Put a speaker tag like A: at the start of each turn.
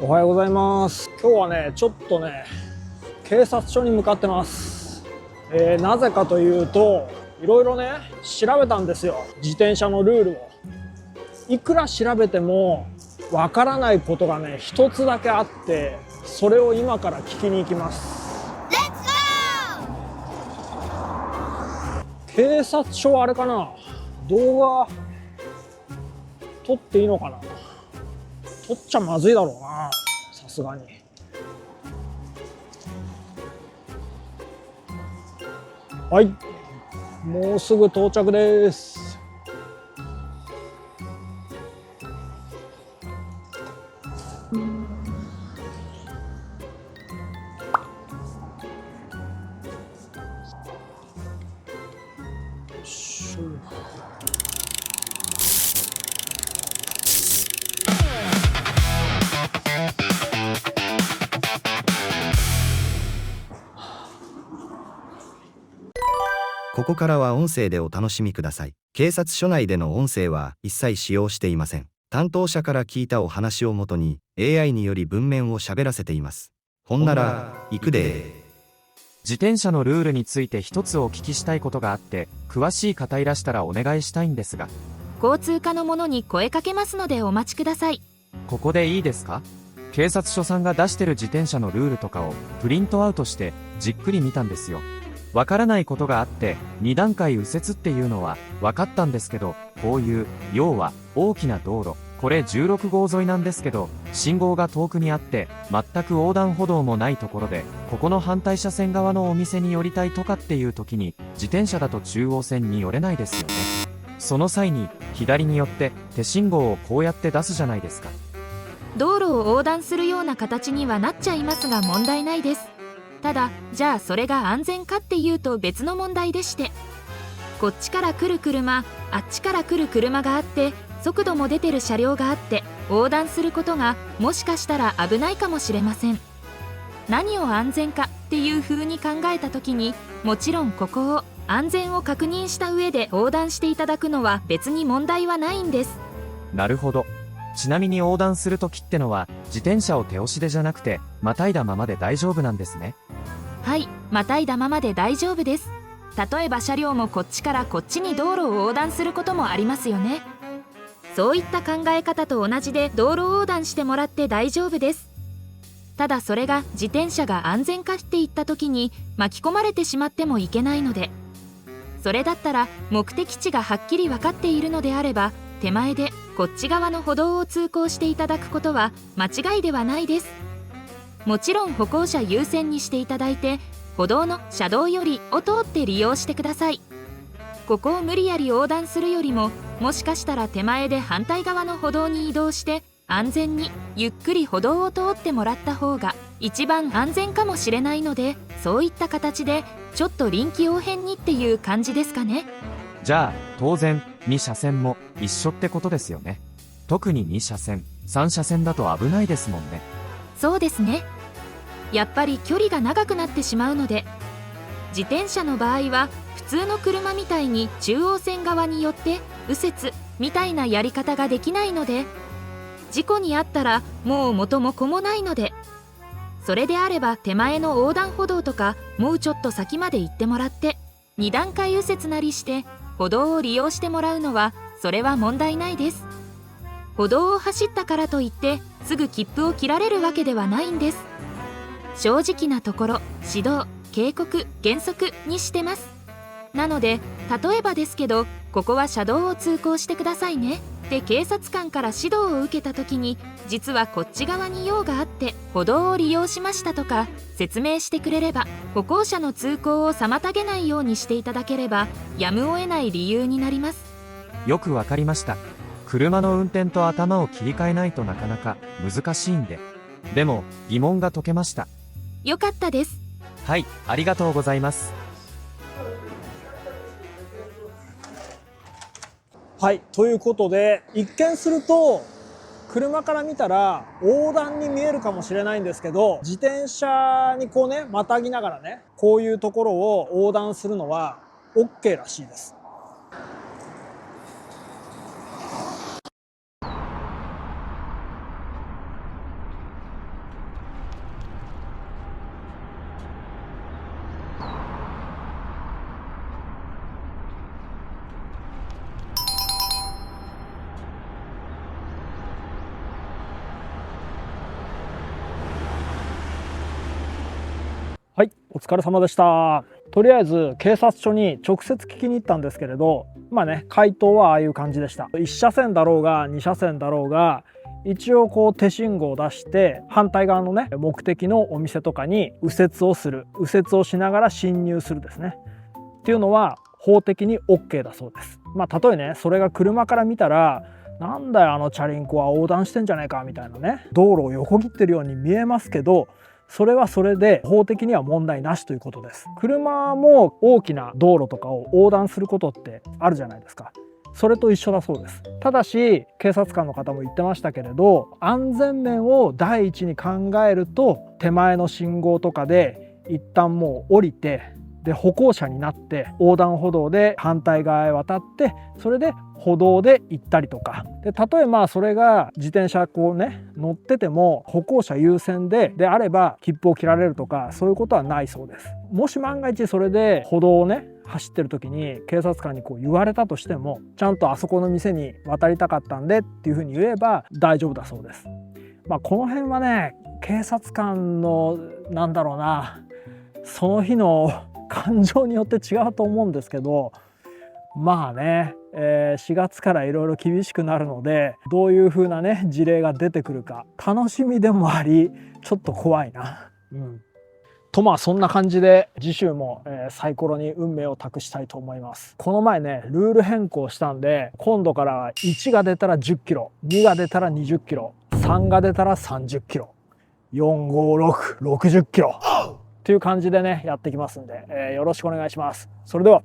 A: おはようございます。今日はね、ちょっとね、警察署に向かってます。なぜかというと、いろいろね、調べたんですよ。自転車のルールを。いくら調べても、わからないことがね、一つだけあって、それを今から聞きに行きます。警察署はあれかな？動画、撮っていいのかな？撮っちゃまずいだろうな。さすがに。はい。もうすぐ到着です。
B: ここからは音声でお楽しみください。警察署内での音声は一切使用していません。担当者から聞いたお話をもとに AI により文面を喋らせています。ほんなら、行くで。
C: 自転車のルールについて一つお聞きしたいことがあって、詳しい方いらしたらお願いしたいんですが。
D: 交通課の者に声かけますのでお待ちください。
C: ここでいいですか？警察署さんが出してる自転車のルールとかをプリントアウトしてじっくり見たんですよ。わからないことがあって2段階右折っていうのは分かったんですけど、こういう要は大きな道路、これ16号沿いなんですけど、信号が遠くにあって全く横断歩道もないところで、ここの反対車線側のお店に寄りたいとかっていう時に自転車だと中央線に寄れないですよね。その際に左に寄って手信号をこうやって出すじゃないですか。
D: 道路を横断するような形にはなっちゃいますが問題ないです。ただ、じゃあそれが安全かっていうと別の問題でして、こっちから来る車、あっちから来る車があって、速度も出てる車両があって、横断することがもしかしたら危ないかもしれません。何を安全かっていう風に考えた時に、もちろんここを安全を確認した上で横断していただくのは別に問題はないんです。
C: なるほど。ちなみに横断する時ってのは自転車を手押しでじゃなくてまたいだままで大丈夫なんですね。
D: はい、またいだままで大丈夫です。例えば車両もこっちからこっちに道路を横断することもありますよね。そういった考え方と同じで道路横断してもらって大丈夫です。ただそれが自転車が安全化していった時に巻き込まれてしまってもいけないので、それだったら目的地がはっきり分かっているのであれば、手前でこっち側の歩道を通行していただくことは間違いではないです。もちろん歩行者優先にしていただいて、歩道の車道よりを通って利用してください。ここを無理やり横断するよりも、もしかしたら手前で反対側の歩道に移動して安全にゆっくり歩道を通ってもらった方が一番安全かもしれないので、そういった形でちょっと臨機応変にっていう感じですかね。
C: じゃあ当然2車線も一緒ってことですよね。特に2車線3車線だと危ないですもんね。
D: そうですね。やっぱり距離が長くなってしまうので、自転車の場合は普通の車みたいに中央線側によって右折みたいなやり方ができないので、事故に遭ったらもう元も子もないので、それであれば手前の横断歩道とかもうちょっと先まで行ってもらって2段階右折なりして歩道を利用してもらうのは、それは問題ないです。歩道を走ったからといってすぐ切符を切られるわけではないんです。正直なところ指導、警告、原則にしてます。なので例えばですけど、ここは車道を通行してくださいねって警察官から指導を受けた時に、実はこっち側に用があって歩道を利用しましたとか説明してくれれば、歩行者の通行を妨げないようにしていただければやむを得ない理由になります。
C: よくわかりました。車の運転と頭を切り替えないとなかなか難しいんで。でも疑問が解けました。
D: よかったです。
C: はい、ありがとうございます。
A: はい、ということで、一見すると車から見たら横断に見えるかもしれないんですけど、自転車にこうね、またぎながらね、こういうところを横断するのは OK らしいです。お疲れ様でした。とりあえず警察署に直接聞きに行ったんですけれど、まあね、回答はああいう感じでした。1車線だろうが2車線だろうが、一応こう手信号を出して反対側のね目的のお店とかに右折をする、右折をしながら進入するですねっていうのは法的に OK だそうです。まあたとえねそれが車から見たらなんだよあのチャリンコは横断してんじゃないかみたいなね、道路を横切ってるように見えますけど、それはそれで法的には問題なしということです。車も大きな道路とかを横断することってあるじゃないですか。それと一緒だそうです。ただし警察官の方も言ってましたけれど、安全面を第一に考えると手前の信号とかで一旦もう降りて、で歩行者になって横断歩道で反対側へ渡って、それで歩道で行ったりとかで、例えばそれが自転車こうね乗ってても歩行者優先であれば切符を切られるとかそういうことはないそうです。もし万が一それで歩道をね走ってる時に警察官にこう言われたとしても、ちゃんとあそこの店に渡りたかったんでっていうふうに言えば大丈夫だそうです。まあこの辺はね警察官のなんだろうな、その日の感情によって違うと思うんですけど、まあね、4月からいろいろ厳しくなるので、どういう風なね事例が出てくるか楽しみでもありちょっと怖いな。とまあそんな感じで次週も、サイコロに運命を託したいと思います。この前ねルール変更したんで、今度からは1が出たら10キロ、2が出たら20キロ、3が出たら30キロ、45660キロっていう感じでねやってきますんで、よろしくお願いします。それでは。